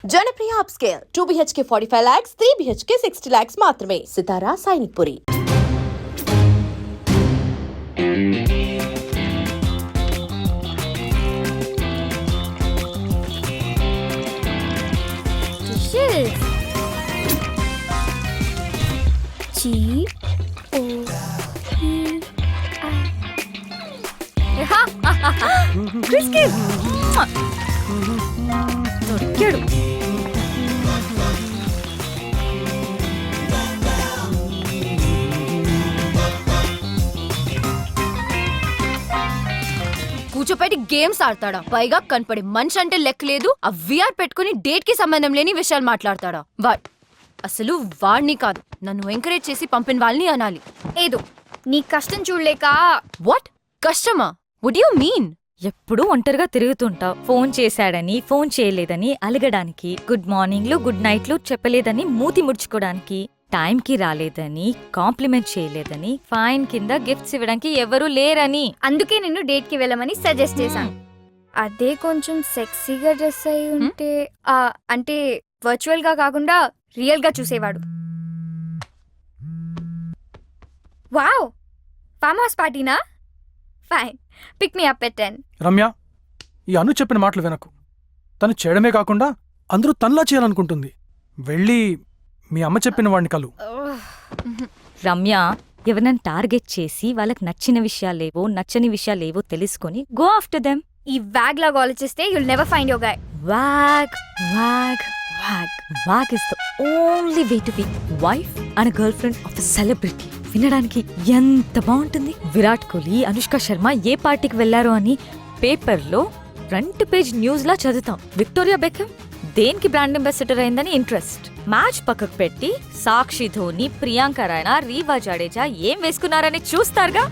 Janapriya upscale 2 BHK 45 lakhs, 3 BHK 60 lakhs మాత్రమే. సితారా సైనిక్పురి. దొరికాడు. కూర్చోపెట్టి గేమ్స్ ఆడతాడా? పైగా కనపడి మనిషి అంటే లెక్కలేదు. ఆ విఆర్ పెట్టుకుని డేట్ కి సంబంధం లేని విషయాలు మాట్లాడతాడా? అసలు వాడిని కాదు, నన్ను ఎంకరేజ్ చేసి పంపిన వాళ్ళని అనాలి. ఏదో నీ కష్టం చూడలేక. వాట్ కష్టమా? Would you mean? ఎప్పుడూ ఒంటరిగా తిరుగుతుంటావు. ఫోన్ చేశాడని, ఫోన్ చేయలేదని అలగడానికి, గుడ్ మార్నింగ్లు గుడ్ నైట్లు చెప్పలేదని మూతి ముడుచుకోవడానికి, టైంకి రాలేదని, కాంప్లిమెంట్ చేయలేదని, ఫైన్ కింద గిఫ్ట్స్ ఇవ్వడానికి ఎవరూ లేరని. అందుకే నిన్ను డేట్ కి వెళ్ళమని సజెస్ట్ చేశాను. అదే కొంచెం సెక్సీగా డ్రెస్ అయి ఉంటే, అంటే వర్చువల్ గా కాకుండా రియల్ గా చూసేవాడు. వావ్, ఫామ్ హౌస్ పార్టీనా? Fine, pick me up at 10. Ramya, ఈ అను చెప్పిన మాటలు వినకు. తను చేయడమే కాకుండా అందరూ తనలా చేయాలనుకుంటుంది. వెళ్ళి మీ అమ్మ చెప్పిన వాడిని కలు. రమ్య, ఎవరినైనా టార్గెట్ చేసి వాళ్ళకి నచ్చిన విషయాలేవో నచ్చని విషయాలేవో తెలుసుకొని గో ఆఫ్టర్ దెమ్. ఈ వ్యాగ్ లాగా ఆలోచిస్తే you'll never find your guy. Wag wag wag wag is the only way to be wife and girlfriend of a celebrity. వినడానికి ఎంత బాగుంటుంది. విరాట్ కోహ్లీ, అనుష్క శర్మ ఏ పార్టీకి వెళ్లారో అని పేపర్లో ఫ్రంట్ పేజ్ న్యూస్ లా చదువుతాం. విక్టోరియా బెకమ్ దేనికి బ్రాండ్ అంబాసిడర్ అయిందని ఇంట్రెస్ట్. మ్యాచ్ పక్కకు పెట్టి సాక్షి ధోని, ప్రియాంక రాయనా, రీవా జడేజా ఏం వేసుకున్నారని చూస్తారుగా.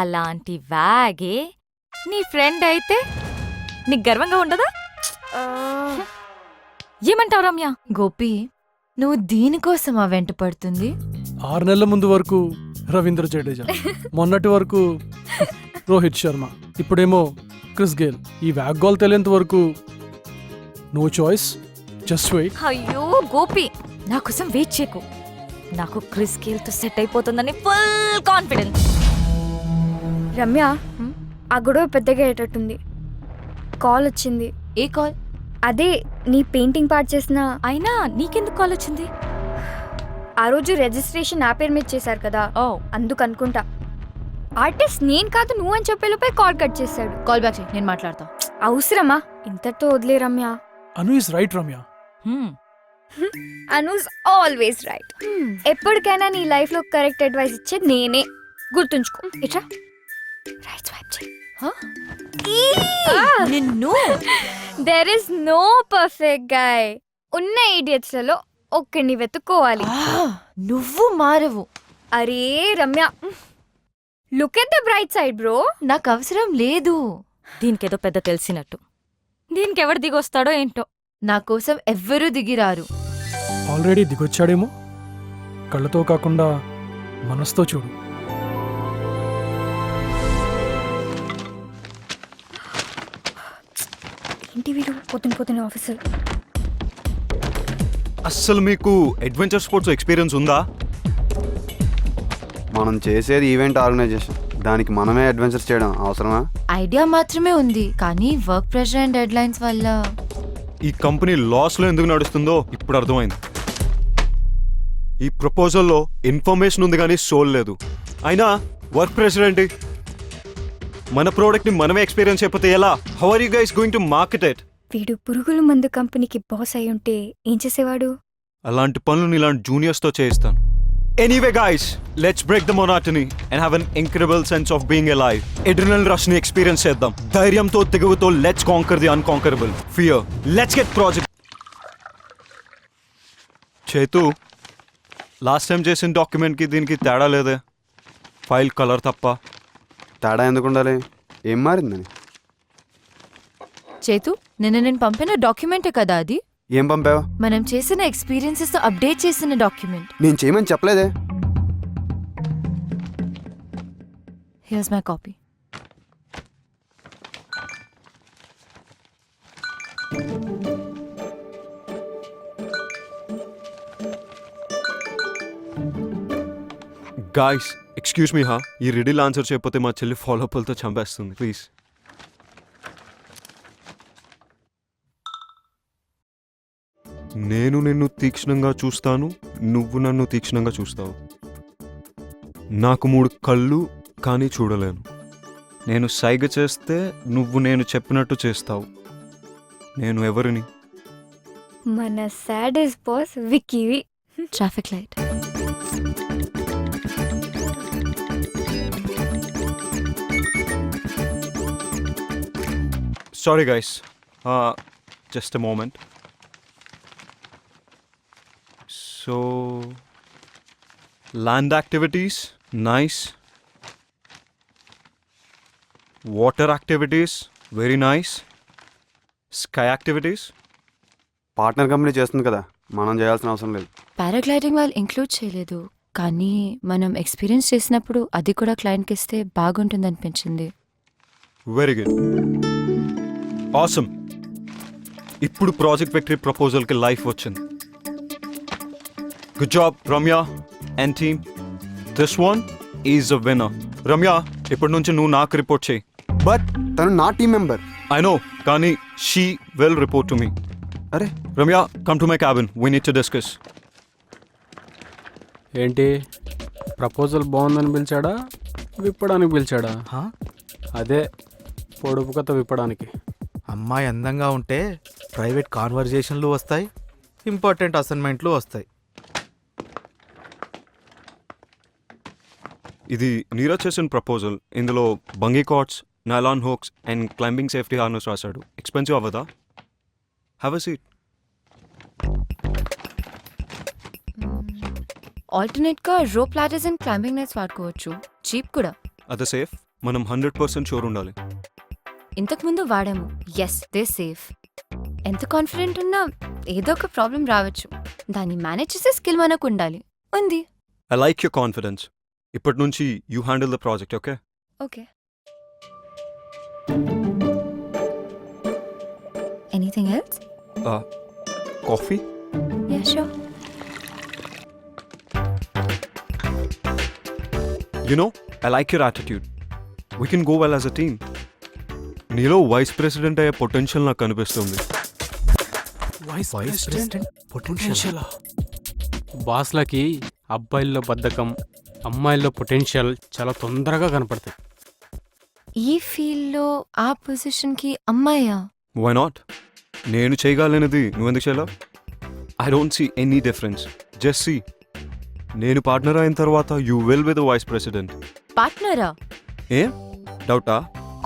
అలాంటి వ్యాగే నీ ఫ్రెండ్ అయితే నీకు గర్వంగా ఉండదా? ఏమంటావు రమ్య? గోపి, నువ్వు దీనికోసమా వెంట పడుతుంది? 6 నెలల ముందు వరకు రవీంద్ర జడేజా, మొన్నటి వరకు రోహిత్ శర్మ, ఇప్పుడేమో క్రిస్ గేల్. ఈ వ్యాగ్ గోల్ తెలియంత వరకు నో చాయిస్, జస్ట్ వెయిట్. అయ్యో గోపి, నా కోసం వెయిట్ చేయకు. నాకు క్రిస్ గేల్ తో సెట్ అయిపోతుందని ఫుల్ కాన్ఫిడెన్స్. రమ్య, ఆ గొడవ పెద్దగా అయ్యేటట్టుంది. కాల్ వచ్చింది. ఏ కాల్? అదే నీ పెయింటింగ్ పార్ట్ చేసిన. అయినా నీకెందుకు కాల్ వచ్చింది? ఆ రోజు రిజిస్ట్రేషన్ నా పేరు మీద చేశారు కదా, ఓ అందుకు అనుకుంటా. ఆర్టిస్ట్ నేను కాదు నువ్వు అని చెప్పేలోపే కాల్ కట్ చేశాడు. కాల్ బ్యాక్ చేయి, నేను మాట్లాడతా. అవసరమా? ఇంతటితో వదిలే Ramya. Anu is right Ramya. Anu's always right. ఎప్పటికైనా నీ లైఫ్ లో కరెక్ట్ అడ్వైస్ ఇచ్చేది నేనే, గుర్తుంచుకో. ఇట్రా, రైట్ స్వైప్ చేయి. నిన్ను there is no perfect guy. ఉన్న ఇడియట్స్ లలో ఒక్కడిని వెతుక్కోవాలి. నువ్వు మారవు. అరే Ramya, look at the bright side bro. నాకు అవసరం లేదు. దీనికేదో పెద్ద తెలిసినట్టు. దీనికెవడు దిగొస్తాడో ఏంటో. నా కోసం ఎవ్వరూ దిగిరారు. ఆల్రెడీ దిగొచ్చాడేమో. కళ్ళతో కాకుండా మనసుతో చూడు. ఏంటి వీడు పొద్దున ఆఫీసర్. అస్సలు మీకు అడ్వెంచర్ స్పోర్ట్స్ ఎక్స్పీరియన్స్ ఉందా? మనం చేసేది ఈవెంట్ ఆర్గనైజేషన్, దానికి మనమే అడ్వెంచర్స్ చేయడం అవసరమా? ఐడియా మాత్రమే ఉంది, కానీ work pressure and dead lines వల్ల ఈ కంపెనీ లాస్లో ఎందుకు నడుస్తుందో ఇప్పుడు అర్థమైంది. ఈ ప్రపోజల్లో ఇన్ఫర్మేషన్ ఉంది కానీ సోల్ లేదు. అయినా వర్క్ ప్రెషర్ ఏంటి? మన ప్రోడక్ట్ని మనమే ఎక్స్పీరియన్స్ అయిపోతే ఎలా? How are you guys going to market it? వీడు పురుగుల మందు కంపెనీకి బాస్ అయి ఉంటే ఏం చేసేవాడు? అలాంటి పనులు ఇలాంటి జూనియర్స్తో చేయిస్తాను. Anyway guys, let's break the monotony and have an incredible sense of being alive. Adrenaline rush ని ఎక్స్పీరియన్స్ చేద్దాం. ధైర్యంతో, తెగువతో let's conquer the unconquerable. Fear, let's get project. Chetu, last time చేసిన డాక్యుమెంట్కి దీనికి తేడా లేదే? ఫైల్ కలర్ తప్ప. తేడా ఎందుకు ఉండాలి? ఏం మారిందని? చేతు, నిన్న నేను పంపిన డాక్యుమెంటే కదా అది? ఏం పంపావు? మనం చేసిన ఎక్స్పీరియన్సెస్ తో అప్డేట్ చేసిన డాక్యుమెంట్. నేను చేయమని చెప్పలేదే. Here's my copy. Guys excuse me హా, ఈ రిడిల్ ఆన్సర్ చేయకపోతే మా చెల్లి ఫాలో అప్లతో చంపేస్తుంది ప్లీజ్. నేను నిన్ను తీక్షణంగా చూస్తాను, నువ్వు నన్ను తీక్షణంగా చూస్తావు. నాకు 3 కళ్ళు కానీ చూడలేను. నేను సైగ చేస్తే నువ్వు నేను చెప్పినట్టు చేస్తావు. నేను ఎవరిని? మన సాడెస్ట్ బాస్ విక్కీవి. Traffic light. Sorry guys, just a moment. So land activities nice, water activities very nice, sky activities. Partner company చేస్తుంది కదా, మనం చేయాల్సిన అవసరం లేదు. పారాగ్లైడింగ్ వాళ్ళు ఇంక్లూడ్ చేయలేదు, కానీ మనం ఎక్స్పీరియన్స్ చేసినప్పుడు అది కూడా క్లయింట్కి ఇస్తే బాగుంటుంది అనిపించింది. Very good, awesome. ఇప్పుడు ప్రాజెక్ట్ విక్టరీ ప్రపోజల్కి లైఫ్ వచ్చింది. Good job Ramya and team. This one is a winner. Ramya, ఇప్పటి నుంచి నువ్వు నాకు రిపోర్ట్ చేయి. బట్ తను నా టీమ్ మెంబర్. ఐ నో, కానీ she will report to me. అరే Ramya, come to my cabin, we need to discuss. ఏంటి ప్రపోజల్ బాగుందని పిలిచాడా, విప్పడానికి పిలిచాడా? అదే పొడుపు కథ విప్పడానికి. అమ్మాయి అందంగా ఉంటే ప్రైవేట్ కాన్వర్జేషన్లు వస్తాయి, ఇంపార్టెంట్ అసైన్మెంట్లు వస్తాయి. ఇది నీరజ్ చేసిన ప్రపోజల్. ఇందులో bungee cords, nylon hooks and climbing safety harness రాశాడు. ఎక్స్పెన్సివ్ అవ్వదా? Have a seat. ఆల్టర్నేట్గా rope ladders and climbing nets వాడుకోవచ్చు, చీప్ కూడా. అదే సేఫ్. మనం 100% షూర్ ఉండాలి. ఇంతకుముందు వాడాము, ఎస్ దే సేఫ్. ఎంత కాన్ఫిడెంట్ ఉన్నా ఏదో ఒక ప్రాబ్లం రావచ్చు, దాన్ని మేనేజ్ చేసే స్కిల్ మనకు ఉండాలి. ఉంది. I like your confidence. ఇప్పటి నుంచి you handle the project, okay? Okay. Anything else? Coffee? Yeah sure. You know, I like your attitude. We can go well as a team. నీలో vice president అయ్యే potential నాకు కనిపిస్తుంది. Vice president potential. బాస్లకి అబ్బాయిల్లో బద్ధకం, అమ్మాయిల్లో పొటెన్షియల్ చాలా తొందరగా కనపడతాయి. ఈ ఫీల్డ్లో ఆ పొజిషన్కి అమ్మాయా? Why not? నేను చేయగలనేది నువ్వెందుకు చేయలేవు? I don't see any difference. Just see, నేను పార్ట్నర్ అయిన తర్వాత you will be the vice president. పార్ట్నరా? ఏ డౌటా?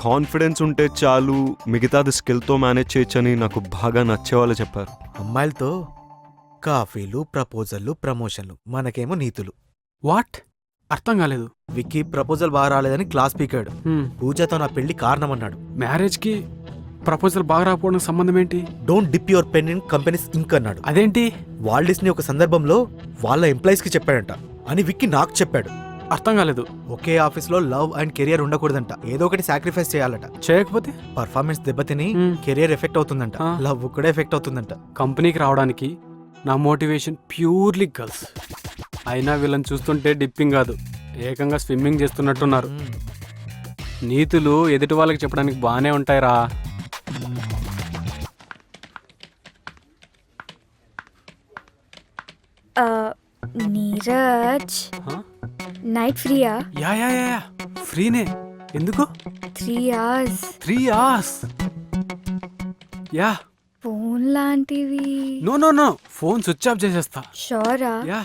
కాన్ఫిడెన్స్ ఉంటే చాలు, మిగతాది స్కిల్తో మేనేజ్ చేయొచ్చని నాకు బాగా నచ్చేవాళ్ళు చెప్పారు. అమ్మాయిలతో కాఫీలు, ప్రపోజల్లు, ప్రమోషన్లు, మనకేమో నీతులు. వాట్? అర్థం కాలేదు. విక్కీ ప్రపోజల్ బాగా రాలేదని క్లాస్ పీకాడు. పూజతో నా పెళ్లి కారణమన్నాడు. మ్యారేజ్కి ప్రపోజల్ బాగా రాకపోవడం సంబంధం ఏంటి? Don't dip your pen in companies ink అన్నాడు. అదేంటి? వాల్డిస్ని ఒక సందర్భంలో వాళ్ళ ఎంప్లాయీస్ కి చెప్పాడంట అని విక్కీ నాకు చెప్పాడు. అర్థం కాలేదు. ఒకే ఆఫీస్లో లవ్ అండ్ కెరియర్ ఉండకూడదంట, ఏదో ఒకటి సాక్రిఫైస్ చేయాలట. చేయకపోతే పర్ఫార్మెన్స్ దెబ్బతిని కెరియర్ ఎఫెక్ట్ అవుతుందంట, లవ్ కూడా ఎఫెక్ట్ అవుతుందంట. కంపెనీకి రావడానికి నా మోటివేషన్ ప్యూర్లీ గర్ల్స్. అయినా వీళ్ళని చూస్తుంటే డిప్పింగ్ కాదు, ఏకంగా స్విమ్మింగ్ చేస్తున్నట్టున్నారు. నీతులు ఎదుటి వాళ్ళకి చెప్పడానికి బాగానే ఉంటాయిరా. నీరజ్, నైట్ ఫ్రీయా? యా యా యా యా, ఫ్రీనే. ఎందుకు? 3 hours. 3 hours? యా. ఫోన్ లాంటివి. No no no, phone switch off చేసేస్తా. షోరా? యా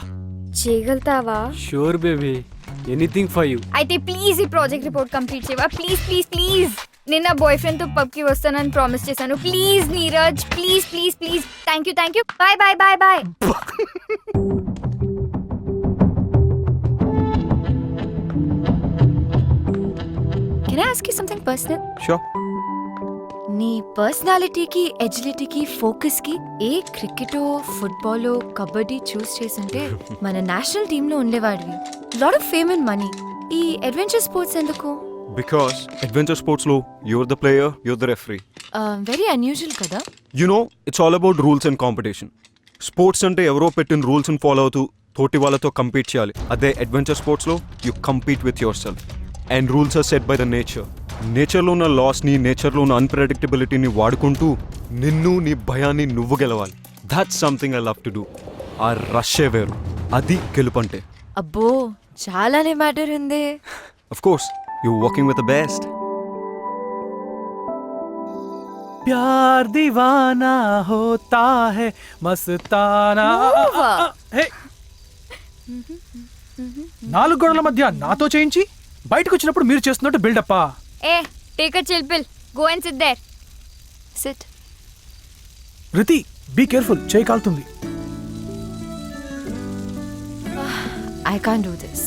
చేయగలుగుతావా? Sure baby, anything for you. అయితే ప్లీజ్ ఈ ప్రాజెక్ట్ రిపోర్ట్ కంప్లీట్ చేయవా? Please please please. నేను నా బాయ్ ఫ్రెండ్ తో పబ్ కి వస్తానని ప్రామిస్ చేశాను. Please Neeraj, please please please. Thank you. Bye bye bye bye. Can I ask you something personal? Sure. నీ పర్సనాలిటీకి, ఎజిలిటీకి, ఫోకస్కి ఏ క్రికెటో, ఫుట్బాలో, కబడ్డీ చూస్ చేస్తుంటే మన నేషనల్ టీంలో ఉండేవాడివి. Lot of fame and money. ఈ అడ్వెంచర్ స్పోర్ట్స్ ఎందుకు? బికాస్ అడ్వెంచర్ స్పోర్ట్స్లో you're the player, you're the referee. Very unusual కదా. You know, it's all about rules and competition. Sports అంటే ఎవరో పెట్టిన రూల్స్ని ఫాలో అవుతూ తోటి వాళ్ళతో కంపీట్ చేయాలి. అదే అడ్వెంచర్ స్పోర్ట్స్లో you compete with yourself. And rules are set by the nature. నేచర్లో ఉన్న లాస్ని, నేచర్లో ఉన్న అన్ప్రెడిక్టబిలిటీని వాడుకుంటూ నిన్ను, నీ భయాన్ని నువ్వు గెలవాలి. That's something I love to do. ఆ రష్ే వేరు, అది గెలుపంటే. అబ్బో చాలానే మ్యాటర్ ఉంది. Of course you working with the best. ప్యార్ దీవానా హోతా హై మస్తానా. హే, 4 గోడల మధ్య నాతో చేయించి బయటకు వచ్చినప్పుడు మీరు చేస్తున్నట్టు బిల్డప్పా. Hey take a chill pill, go and sit there. Sit. Riti be careful, చేయి కాలుతుంది. I can't do this.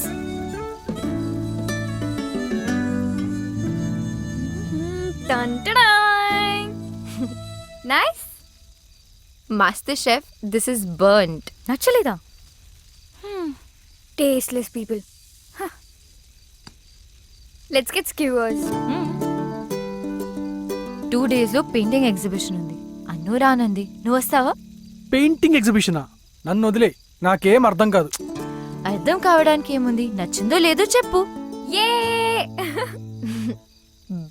Nice. Master chef, this is burned. నచ్చలేదా? Tasteless people. Huh. Let's get skewers. 2 days లో పెయింటింగ్ ఎగ్జిబిషన్ ఉంది. అన్ను రానంది, నువ్వు వస్తావా? Painting ఎగ్జిబిషనా? నన్ను వదిలే, నాకేం అర్థం కాదు. అర్థం కావడానికి ఏముంది, నచ్చిందో లేదో చెప్పు. Yay!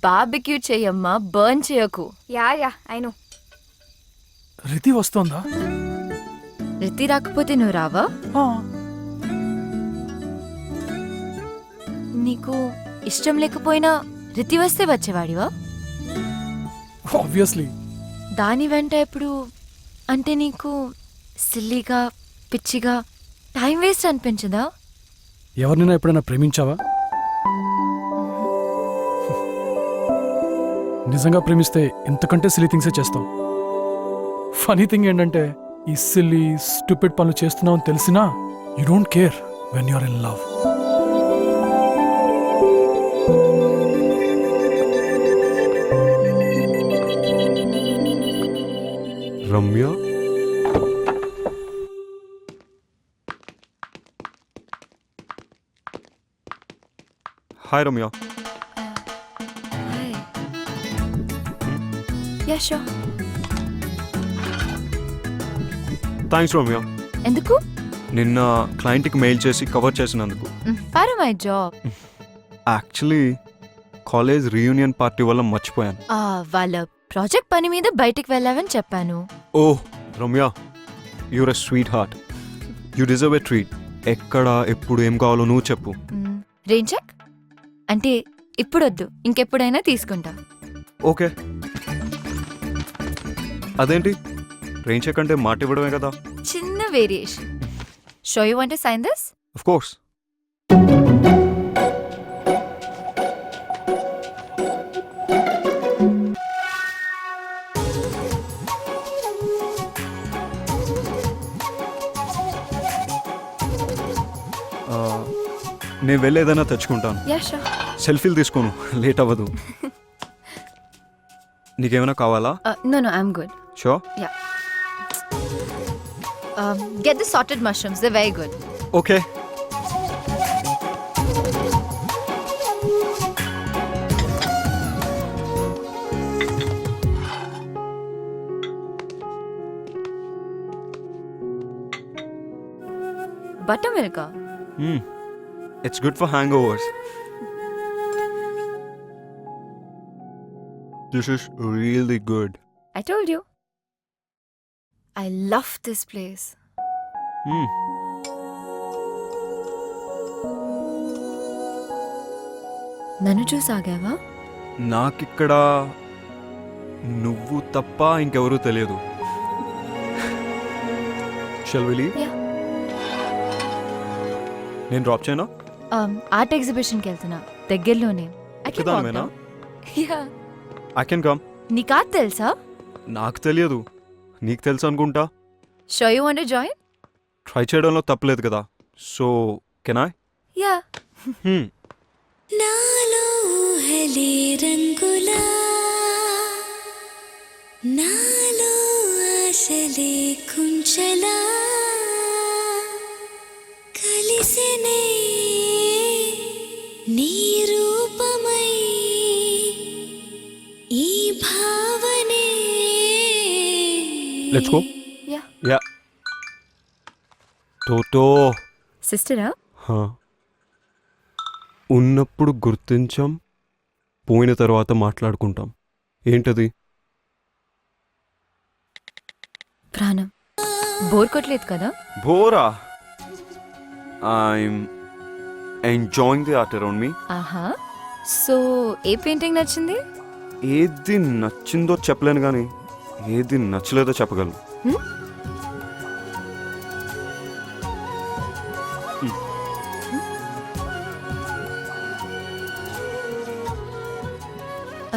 బార్బిక్యూ చెయ్యమ్మా, బర్న్ చేయకు. Yeah, I know. రితి వస్తోందా? రితి రాకపోతే నువ్వు రావా? నీకు ఇష్టం లేకపోయినా రితి వస్తే వచ్చేవాడివా? ఆబ్వియస్లీ. దాని వెంట ఎప్పుడు అంటే నీకు సిల్లీగా, పిచ్చిగా, టైం వేస్ట్ అనిపించదా? ఎవరినైనా ఎప్పుడైనా ప్రేమించావా? నిజంగా ప్రేమిస్తే ఇంతకంటే సిల్లీ థింగ్సే చేస్తాం. ఫనీ థింగ్ ఏంటంటే ఈ సిల్లీ స్టూపిడ్ పనులు చేస్తున్నావు అని తెలిసినా you don't care when you are in love. Ramya, hi Ramya. Yeah sure. Thanks Ramya. ఎందుకు? నిన్న క్లయింట్కి మెయిల్ చేసి కవర్ చేసినందుకు. For my job. Actually college reunion party వల్ల మర్చిపోయాను. వాళ్ళ ప్రాజెక్ట్ పని మీద బయటికి వెళ్ళావని చెప్పాను. Oh Ramya, you're a sweetheart. You deserve a treat. ఎక్కడ, ఎప్పుడు, ఏం కావాలో నువ్వు చెప్పు. రెయిన్ చెక్ అంటే ఇప్పుడొద్దు, ఇంకెప్పుడైనా తీసుకుంటా. ఓకే. అదేంటి, రెయిన్ చెక్ అంటే మాట ఇవ్వడమే కదా. చిన్న variation. So you want to sign this? Of course. నేను వెళ్ళేదైనా తెచ్చుకుంటాను. Yeah sure. సెల్ఫీలు తీసుకోను, లేట్ అవ్వదు. నీకేమైనా కావాలా? No I'm good. Sure. Yeah. Get the sorted mushrooms, they're very good. Okay. Buttermilk. It's good for hangovers. This is really good. I told you. I love this place. నన్ను చూసాగావా? నాకిక్కడ నువ్వు తప్ప ఇంకెవరూ తెలియదు. Shall we leave? Yeah. నేను drop చేయనా? Art ఎగ్జిబిషన్కి వెళ్తున్నా, దగ్గరలోనే. ఒక్కదానివేనా? యా. I can come. నీకు ఆర్ట్ తెలుసా? నాకు తెలియదు, నీకు తెలుసు అనుకుంటా. Show you want to join? Try చేయడంలో తప్పలేదు కదా. So can I? యా. నాలో హలే రంగులా, నాలో ఆశలే కుంచలా, కలిసెనే నీ రూపమై ఈ భావనే. Let's go. యా. యా. టోటో సిస్టరా? హా. ఉన్నప్పుడు గుర్తించాం, పోయిన తర్వాత మాట్లాడుకుంటాం. ఏంటది? ప్రాణం. బోర్ కొట్టలేదు కదా? బోరా? I'm enjoying the art around me. ఆహా. సో ఏ పెయింటింగ్ నచ్చింది? ఏది నచ్చిందో చెప్పలేను కానీ ఏది నచ్చలేదో చెప్పగలను.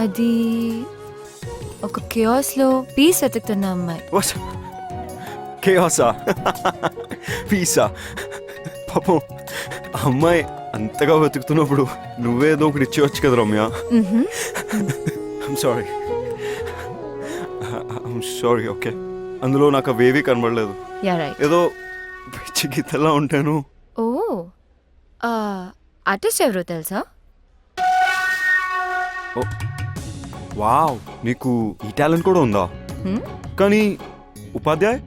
అది ఒక కియాస్లో పీస్ వెతుకుతున్న అమ్మాయి. కేయాసా? పీసా? పాపం అమ్మాయి అంతగా వెతుకుతున్నప్పుడు నువ్వేదో ఒకటి ఇచ్చేవచ్చు కదా రమ్య. Sorry sorry. ఓకే, అందులో నాకు అవేవీ కనబడలేదు. Yeah right. ఏదో పిచ్చి గీతలా ఉంటాను. ఓ, ఆర్టిస్ట్ ఎవరో తెలుసా? వావ్, నీకు ఈ టాలెంట్ కూడా ఉందా? కానీ Upadhyay?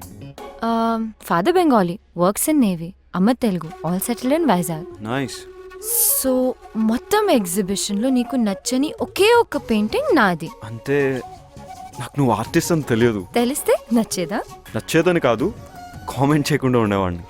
Father Bengali, works in navy. అమ్మ Telugu, all settled in Vizag. Nice. So మొత్తం ఎగ్జిబిషన్లో నీకు నచ్చని ఒకే ఒక్క పెయింటింగ్ నాది. అంటే నాకు నువ్వు ఆర్టిస్ట్ అని తెలియదు. తెలిస్తే నచ్చేదా? నచ్చేదని కాదు, కామెంట్ చేయకుండా ఉండేవాడిని.